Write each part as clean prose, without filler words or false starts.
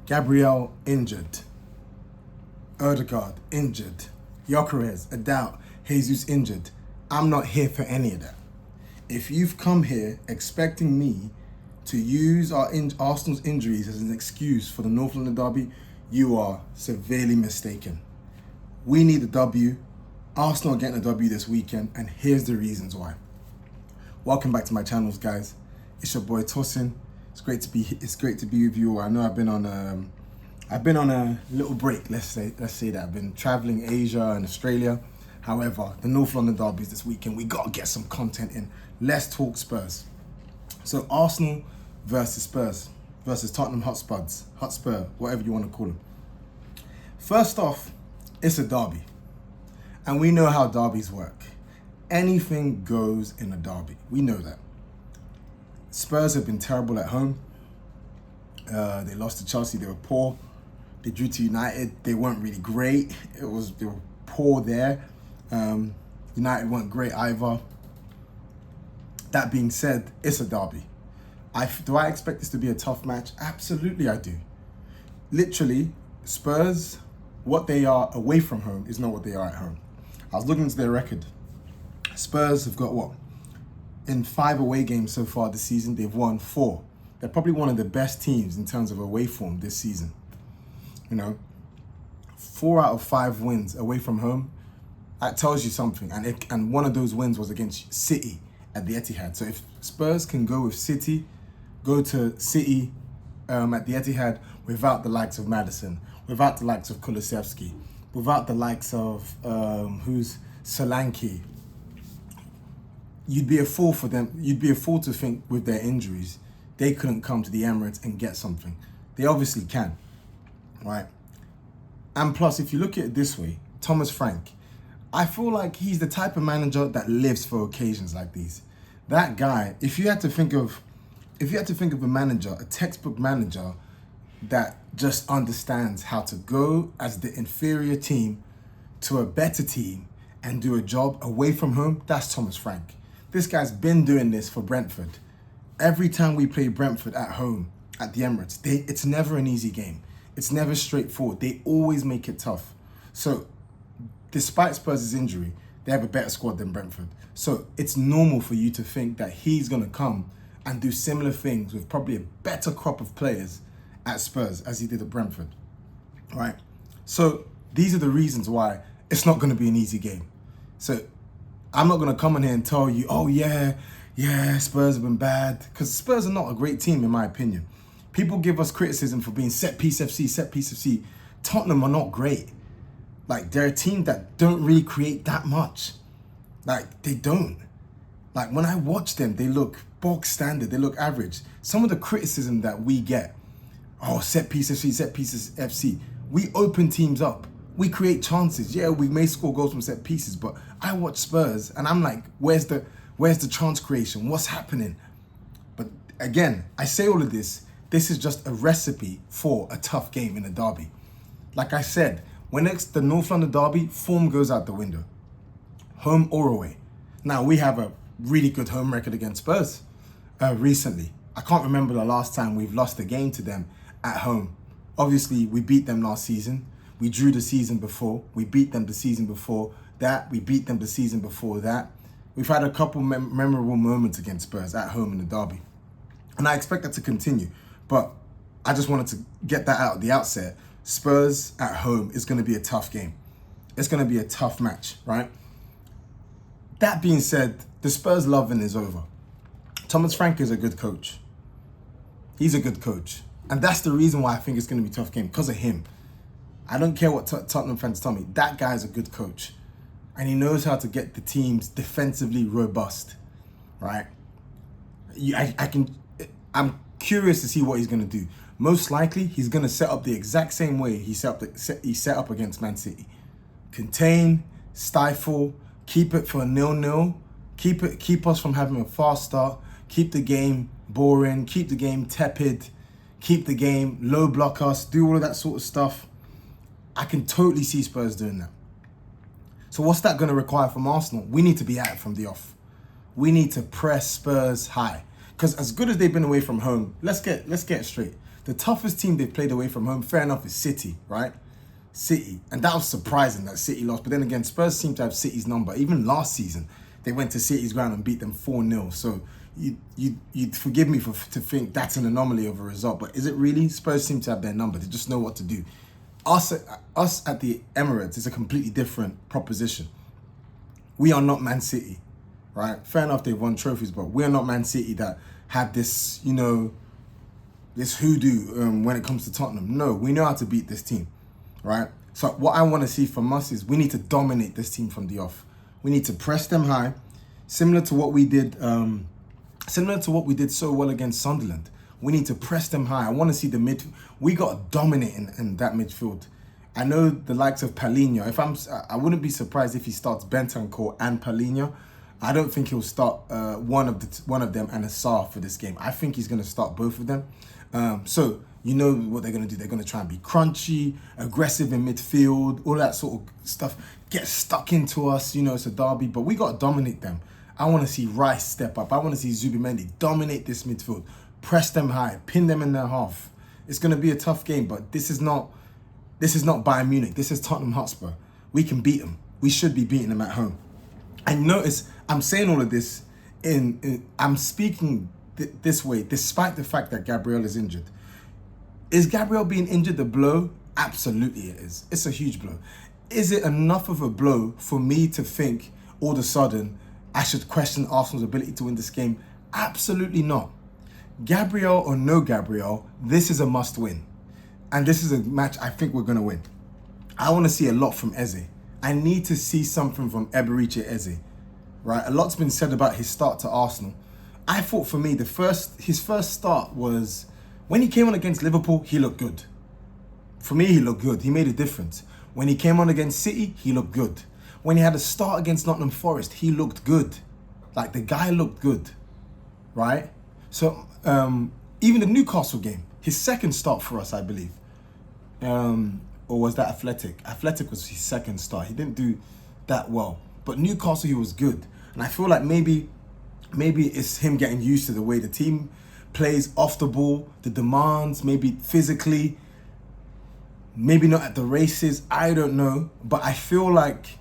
Gabriel injured. Odegaard injured. Gyökeres, a doubt. Jesus injured. I'm not here for any of that. If you've come here expecting me to use Arsenal's injuries as an excuse for the North London derby, you are severely mistaken. We need a W. Arsenal are getting a W this weekend, and here's the reasons why. Welcome back to my channels, guys. It's your boy Tosin. It's great to be with you. I know I've been on a little break. Let's say that I've been traveling Asia and Australia. However, the North London derbies this weekend, we gotta get some content in. Let's talk Spurs. So Arsenal versus Spurs versus Tottenham Hotspur, whatever you want to call them. First off, it's a derby, and we know how derbies work. Anything goes in a derby. We know that. Spurs have been terrible at home. They lost to Chelsea. They were poor. They drew to United. They weren't really great. They were poor there. United weren't great either. That being said, it's a derby. Do I expect this to be a tough match? Absolutely, I do. Literally, Spurs, what they are away from home is not what they are at home. I was looking into their record. Spurs have got what? In 5 away games so far this season, they've won 4. They're probably one of the best teams in terms of away form this season. 4 out of 5 wins away from home. That tells you something. And one of those wins was against City at the Etihad. So if Spurs can go to City at the Etihad without the likes of Maddison, without the likes of Kulusevski, without the likes of Solanke, you'd be a fool for them. You'd be a fool to think with their injuries they couldn't come to the Emirates and get something. They obviously can, right? And plus, if you look at it this way, Thomas Frank, I feel like he's the type of manager that lives for occasions like these. That guy, if you had to think of a manager, a textbook manager that just understands how to go as the inferior team to a better team and do a job away from home, that's Thomas Frank. This guy's been doing this for Brentford. Every time we play Brentford at home at the Emirates, it's never an easy game. It's never straightforward. They always make it tough. So despite Spurs' injury, they have a better squad than Brentford. So it's normal for you to think that he's going to come and do similar things with probably a better crop of players at Spurs as he did at Brentford, right? So these are the reasons why it's not going to be an easy game. So I'm not going to come in here and tell you, oh yeah, Spurs have been bad, because Spurs are not a great team in my opinion. People give us criticism for being set piece FC. Tottenham are not great. Like, they're a team that don't really create that much. Like, they don't. Like, when I watch them, they look box standard, they look average. Some of the criticism that we get, oh, set pieces FC, we open teams up. We create chances. Yeah, we may score goals from set pieces, but I watch Spurs and I'm like, where's the chance creation? What's happening? But again, I say all of this. This is just a recipe for a tough game in a derby. Like I said, when it's the North London derby, form goes out the window, home or away. Now, we have a really good home record against Spurs recently. I can't remember the last time we've lost a game to them at home. Obviously, we beat them last season. We drew the season before. We beat them the season before that. We beat them the season before that. We've had a couple memorable moments against Spurs at home in the derby. And I expect that to continue. But I just wanted to get that out at the outset. Spurs at home is going to be a tough game. It's going to be a tough match, right? That being said, the Spurs loving is over. Thomas Frank is a good coach. He's a good coach. And that's the reason why I think it's going to be a tough game, because of him. I don't care what Tottenham fans tell me. That guy's a good coach. And he knows how to get the teams defensively robust, right? I'm curious to see what he's going to do. Most likely, he's going to set up the exact same way he set up against Man City. Contain, stifle, keep it for a 0-0. Keep us from having a fast start. Keep the game boring. Keep the game tepid. Keep the game low block us. Do all of that sort of stuff. I can totally see Spurs doing that. So what's that going to require from Arsenal? We need to be at it from the off. We need to press Spurs high. Because as good as they've been away from home, let's get it straight. The toughest team they've played away from home, fair enough, is City, right? City. And that was surprising that City lost. But then again, Spurs seem to have City's number. Even last season, they went to City's ground and beat them 4-0. So you'd forgive me to think that's an anomaly of a result. But is it really? Spurs seem to have their number. They just know what to do. Us at the Emirates is a completely different proposition. We are not Man City, right? Fair enough, they've won trophies, but we are not Man City that had this, this hoodoo when it comes to Tottenham. No, we know how to beat this team, right? So what I want to see from us is we need to dominate this team from the off. We need to press them high, similar to what we did so well against Sunderland. We need to press them high. I want to see the mid. We got to dominate in that midfield. I know the likes of Paulinho. I wouldn't be surprised if he starts Bentancur and Paulinho. I don't think he'll start one of them and Assar for this game. I think he's going to start both of them. So you know what they're going to do. They're going to try and be crunchy, aggressive in midfield, all that sort of stuff. Get stuck into us. It's a derby, but we got to dominate them. I want to see Rice step up. I want to see Zubimendi dominate this midfield. Press them high, pin them in their half. It's going to be a tough game, but this is not Bayern Munich. This is Tottenham Hotspur. We can beat them. We should be beating them at home. And notice, I'm saying all of this I'm speaking this way, despite the fact that Gabriel is injured. Is Gabriel being injured a blow? Absolutely it is. It's a huge blow. Is it enough of a blow for me to think all of a sudden I should question Arsenal's ability to win this game? Absolutely not. Gabriel or no Gabriel, this is a must win. And this is a match I think we're going to win. I want to see a lot from Eze. I need to see something from Eberechi Eze. Right? A lot's been said about his start to Arsenal. I thought for me, his first start was when he came on against Liverpool, he looked good. For me, he looked good. He made a difference. When he came on against City, he looked good. When he had a start against Nottingham Forest, he looked good. Like, the guy looked good. Right? So, even the Newcastle game, his second start for us, I believe. Or was that Athletic? Athletic was his second start. He didn't do that well. But Newcastle, he was good. And I feel like maybe it's him getting used to the way the team plays off the ball, the demands, maybe physically, maybe not at the races. I don't know. But I feel like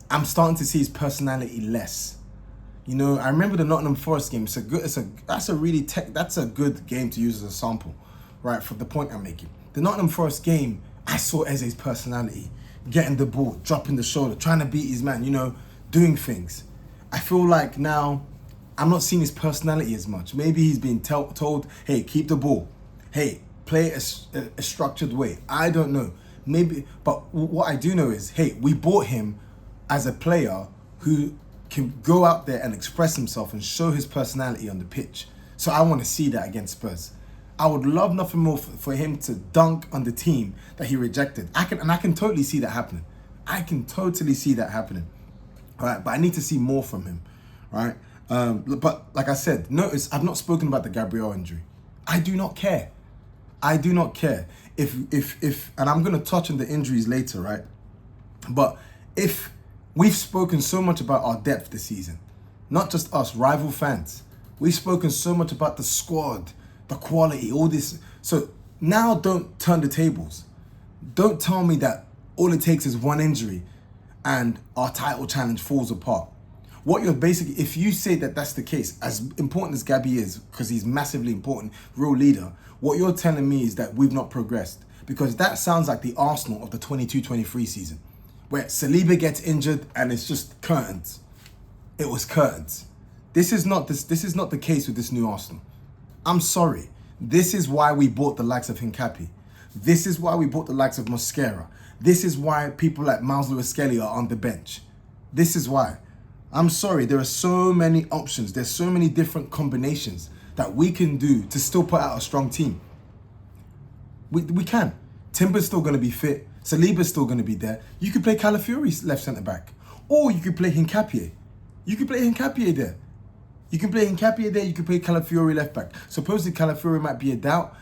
I'm starting to see his personality less. I remember the Nottingham Forest game. That's a good game to use as a sample, right? For the point I'm making. The Nottingham Forest game, I saw Eze's personality, getting the ball, dropping the shoulder, trying to beat his man, doing things. I feel like now I'm not seeing his personality as much. Maybe he's being told, hey, keep the ball. Hey, play a structured way. I don't know. Maybe, but what I do know is, hey, we bought him as a player who can go out there and express himself and show his personality on the pitch. So I want to see that against Spurs. I would love nothing more for him to dunk on the team that he rejected. I can totally see that happening. All right, but I need to see more from him. Right? But like I said, notice I've not spoken about the Gabriel injury. I do not care. If and I'm going to touch on the injuries later, right? But if we've spoken so much about our depth this season, not just us, rival fans. We've spoken so much about the squad, the quality, all this. So now don't turn the tables. Don't tell me that all it takes is one injury and our title challenge falls apart. What you're basically, if you say that that's the case, as important as Gabby is, because he's massively important, real leader, what you're telling me is that we've not progressed. Because that sounds like the Arsenal of the 22-23 season, where Saliba gets injured and it's just curtains. It was curtains. This is not the case with this new Arsenal. I'm sorry. This is why we bought the likes of Hincapi. This is why we bought the likes of Mosquera. This is why people like Miles Lewis-Skelly are on the bench. This is why. I'm sorry, there are so many options. There's so many different combinations that we can do to still put out a strong team. We can. Timber's still going to be fit. Saliba's still going to be there. You could play Calafiori left centre back. Or you could play Hincapié. You could play Hincapié there. You can play Hincapié there. You can play Calafiori left back. Supposedly Calafiori might be a doubt.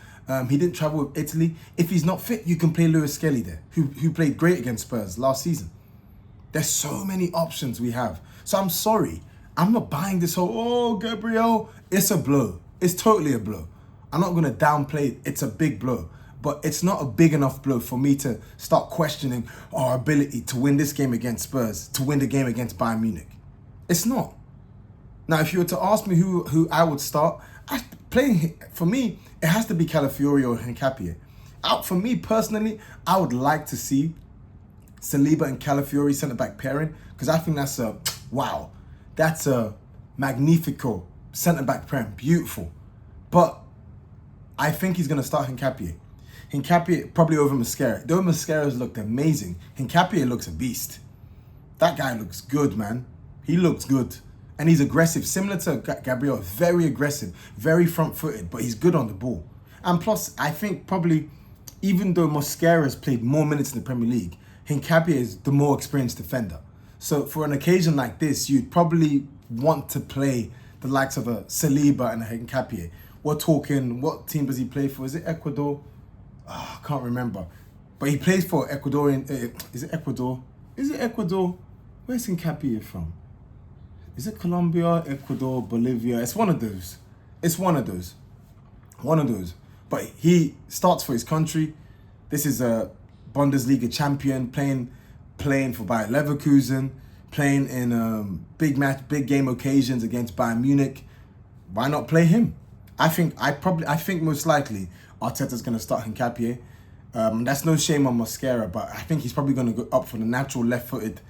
He didn't travel with Italy. If he's not fit, you can play Lewis-Skelly there, who played great against Spurs last season. There's so many options we have. So I'm sorry. I'm not buying this whole, Gabriel. It's a blow. It's totally a blow. I'm not going to downplay it. It's a big blow. But it's not a big enough blow for me to start questioning our ability to win this game against Spurs, to win the game against Bayern Munich. It's not. Now, if you were to ask me who I would start, for me, it has to be Calafiori or Hincapié. For me personally, I would like to see Saliba and Calafiori centre-back pairing, because I think that's that's a magnifico centre-back pairing, beautiful. But I think he's going to start Hincapié. Hincapié probably over Mascara. Though Mascara's looked amazing, Hincapié looks a beast. That guy looks good, man. He looks good. And he's aggressive, similar to Gabriel, very aggressive, very front-footed, but he's good on the ball. And plus, I think probably, even though Mascara's played more minutes in the Premier League, Hincapié is the more experienced defender. So for an occasion like this, you'd probably want to play the likes of a Saliba and a Hincapié. We're talking, what team does he play for? Is it Ecuador? I can't remember. But he plays for Ecuadorian, is it Ecuador? Is it Ecuador? Where's Hincapié from? Is it Colombia, Ecuador, Bolivia? It's one of those. It's one of those. One of those. But he starts for his country. This is a Bundesliga champion, playing for Bayer Leverkusen, playing in big game occasions against Bayern Munich. Why not play him? I think most likely Arteta's going to start Hincapié. That's no shame on Mascara, but I think he's probably going to go up for the natural left-footed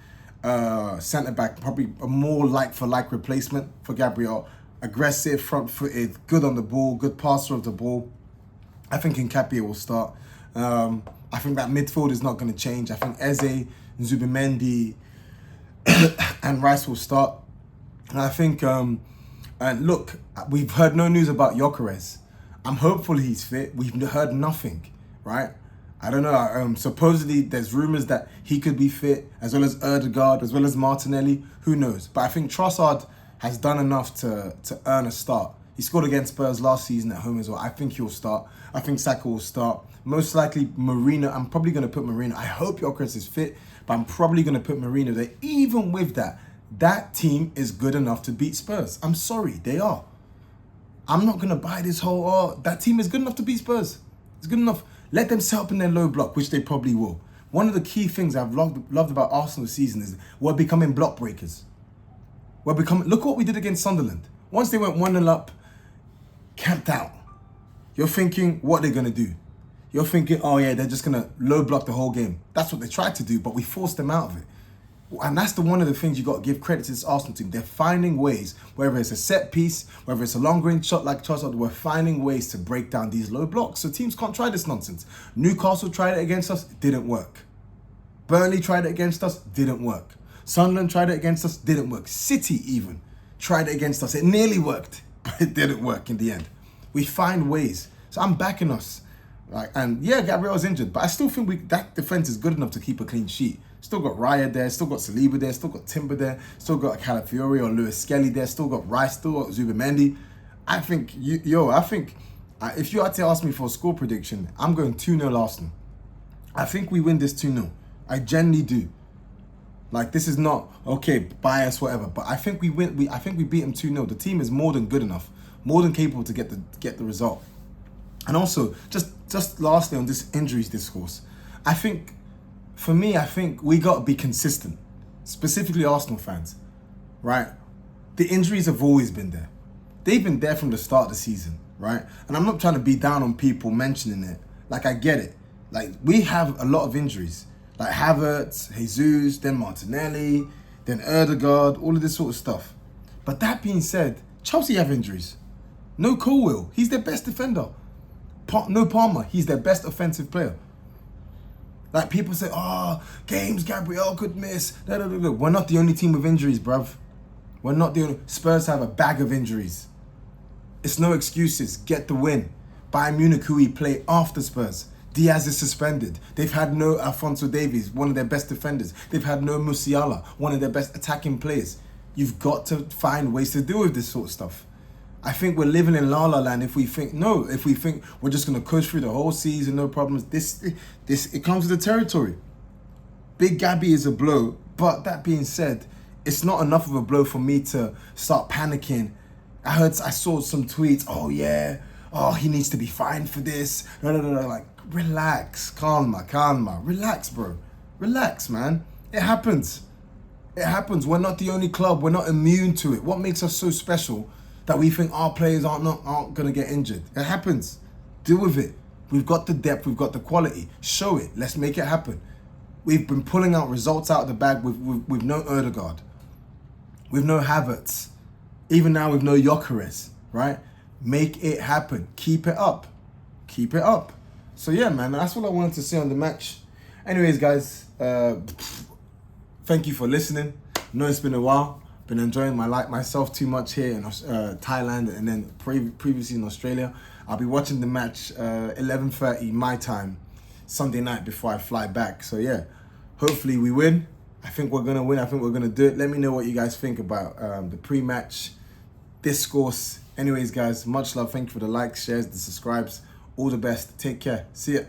centre-back, probably a more like-for-like replacement for Gabriel. Aggressive, front-footed, good on the ball, good passer of the ball. I think Hincapié will start. I think that midfield is not going to change. I think Eze, Zubimendi, and Rice will start. And I think, and look, we've heard no news about Gyökeres. I'm hopeful he's fit. We've heard nothing, right? I don't know. Supposedly, there's rumours that he could be fit, as well as Ødegaard, as well as Martinelli. Who knows? But I think Trossard has done enough to earn a start. He scored against Spurs last season at home as well. I think he'll start. I think Saka will start. Most likely, Marino. I'm probably going to put Marino. I hope Gyökeres is fit, but I'm probably going to put Marino there. Even with that, that team is good enough to beat Spurs. I'm sorry, they are. I'm not going to buy this whole, that team is good enough to beat Spurs. It's good enough. Let them set up in their low block, which they probably will. One of the key things I've loved about Arsenal this season is we're becoming block breakers. Look what we did against Sunderland. Once they went 1-0 up, camped out. You're thinking, what are they going to do? You're thinking, oh yeah, they're just going to low block the whole game. That's what they tried to do, but we forced them out of it. And that's one of the things you got to give credit to this Arsenal team. They're finding ways, whether it's a set piece, whether it's a long-range shot like Trossard, we're finding ways to break down these low blocks. So teams can't try this nonsense. Newcastle tried it against us, it didn't work. Burnley tried it against us, didn't work. Sunderland tried it against us, didn't work. City even tried it against us. It nearly worked, but it didn't work in the end. We find ways. So I'm backing us. And yeah, Gabriel's injured, but I still think that defense is good enough to keep a clean sheet. Still got Raya there, still got Saliba there, still got Timber there, still got Calafiori or Lewis Skelly there, still got Rice, still got Zubimendi. I think, if you had to ask me for a score prediction, I'm going 2-0 Arsenal. I think we win this 2-0. I genuinely do. Like, this is not, okay, bias, whatever, but I think we win. I think we beat them 2-0. The team is more than good enough, more than capable to get the result. And also, just lastly on this injuries discourse, I think we got to be consistent, specifically Arsenal fans, right? The injuries have always been there. They've been there from the start of the season, right? And I'm not trying to be down on people mentioning it. Like, I get it. Like, we have a lot of injuries. Like Havertz, Jesus, then Martinelli, then Ødegaard, all of this sort of stuff. But that being said, Chelsea have injuries. No Colwill, he's their best defender. No Palmer, he's their best offensive player. Like, people say, games Gabriel could miss. We're not the only team with injuries, bruv. We're not the only. Spurs have a bag of injuries. It's no excuses. Get the win. Bayern Munich, who we play after Spurs. Diaz is suspended. They've had no Alphonso Davies, one of their best defenders. They've had no Musiala, one of their best attacking players. You've got to find ways to deal with this sort of stuff. I think we're living in La La Land if we think we're just going to coast through the whole season, no problems. It comes with the territory. Big Gabby is a blow, but that being said, it's not enough of a blow for me to start panicking. I saw some tweets, oh, he needs to be fined for this. No. Like, relax, calma. Relax, bro. Relax, man. It happens. It happens. We're not the only club. We're not immune to it. What makes us so special that we think our players aren't going to get injured? It happens. Deal with it. We've got the depth. We've got the quality. Show it. Let's make it happen. We've been pulling out results out of the bag with no Ødegaard, with no Havertz, even now with no Gyökeres, right? Make it happen. Keep it up. Keep it up. So yeah, man, that's what I wanted to say on the match. Anyways, guys, thank you for listening. I know it's been a while. Been enjoying myself too much here in Thailand and then previously in Australia. I'll be watching the match 11:30 my time, Sunday night before I fly back. So yeah, hopefully we win. I think we're going to win. I think we're going to do it. Let me know what you guys think about the pre-match discourse. Anyways, guys, much love. Thank you for the likes, shares, the subscribes. All the best. Take care. See ya.